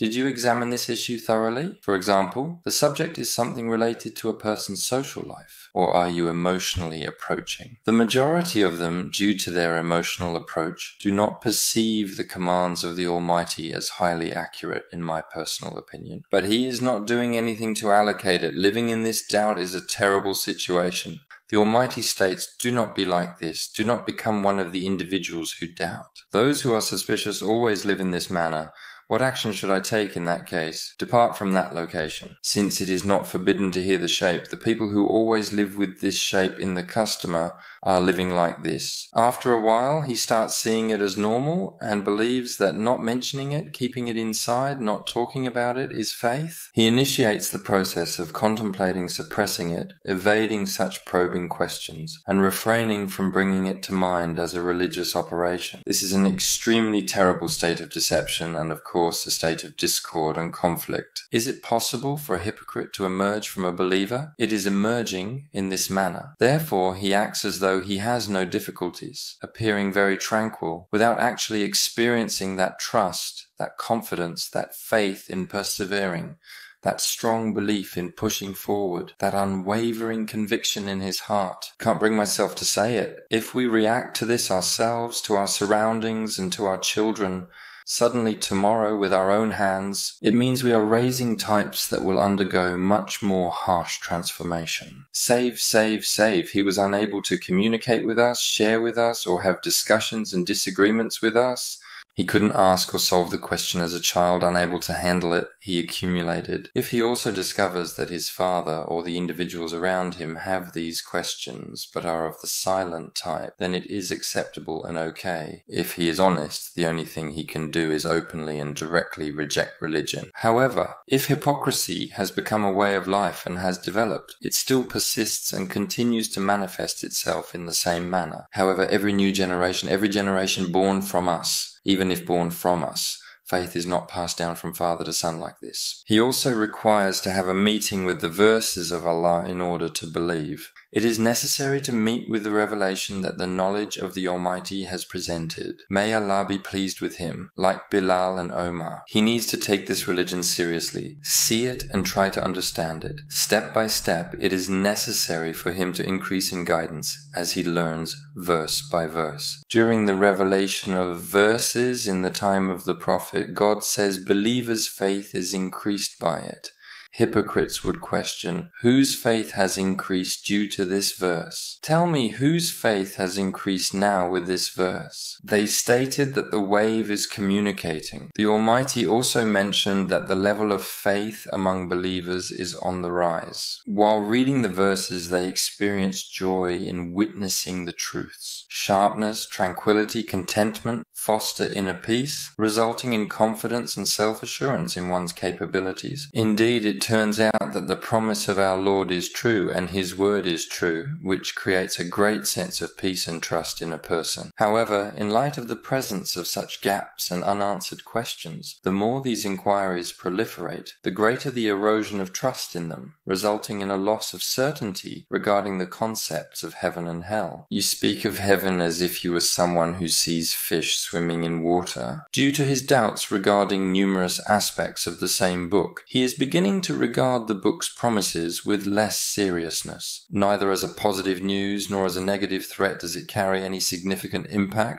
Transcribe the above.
Did you examine this issue thoroughly? For example, the subject is something related to a person's social life, or are you emotionally approaching? The majority of them, due to their emotional approach, do not perceive the commands of the Almighty as highly accurate, in my personal opinion. But He is not doing anything to allocate it. Living in this doubt is a terrible situation. The Almighty states, do not be like this. Do not become one of the individuals who doubt. Those who are suspicious always live in this manner. What action should I take in that case? Depart from that location. Since it is not forbidden to hear the shape, the people who always live with this shape in the customer are living like this. After a while, he starts seeing it as normal and believes that not mentioning it, keeping it inside, not talking about it is faith. He initiates the process of contemplating suppressing it, evading such probing questions, and refraining from bringing it to mind as a religious operation. This is an extremely terrible state of deception and, of course, a state of discord and conflict. Is it possible for a hypocrite to emerge from a believer? It is emerging in this manner. Therefore, he acts as though he has no difficulties, appearing very tranquil, without actually experiencing that trust, that confidence, that faith in persevering, that strong belief in pushing forward, that unwavering conviction in his heart. Can't bring myself to say it. If we react to this ourselves, to our surroundings, and to our children, suddenly tomorrow with our own hands, it means we are raising types that will undergo much more harsh transformation. Save, save, save. He was unable to communicate with us, share with us, or have discussions and disagreements with us. He couldn't ask or solve the question as a child, unable to handle it, he accumulated. If he also discovers that his father or the individuals around him have these questions but are of the silent type, then it is acceptable and okay. If he is honest, the only thing he can do is openly and directly reject religion. However, if hypocrisy has become a way of life and has developed, it still persists and continues to manifest itself in the same manner. However, every generation born from us, even if born from us, faith is not passed down from father to son like this. He also requires to have a meeting with the verses of Allah in order to believe. It is necessary to meet with the revelation that the knowledge of the Almighty has presented. May Allah be pleased with him, like Bilal and Omar. He needs to take this religion seriously, see it and try to understand it. Step by step, it is necessary for him to increase in guidance as he learns verse by verse. During the revelation of verses in the time of the Prophet, God says believers' faith is increased by it. Hypocrites would question, whose faith has increased due to this verse? Tell me whose faith has increased now with this verse? They stated that the wave is communicating. The Almighty also mentioned that the level of faith among believers is on the rise. While reading the verses, they experienced joy in witnessing the truths. Sharpness, tranquility, contentment foster inner peace, resulting in confidence and self-assurance in one's capabilities. Indeed, it turns out that the promise of our Lord is true and His word is true, which creates a great sense of peace and trust in a person. However, in light of the presence of such gaps and unanswered questions, the more these inquiries proliferate, the greater the erosion of trust in them, resulting in a loss of certainty regarding the concepts of heaven and hell. You speak of heaven as if you were someone who sees fish swimming in water. Due to his doubts regarding numerous aspects of the same book, he is beginning to regard the book's promises with less seriousness. Neither as a positive news nor as a negative threat does it carry any significant impact.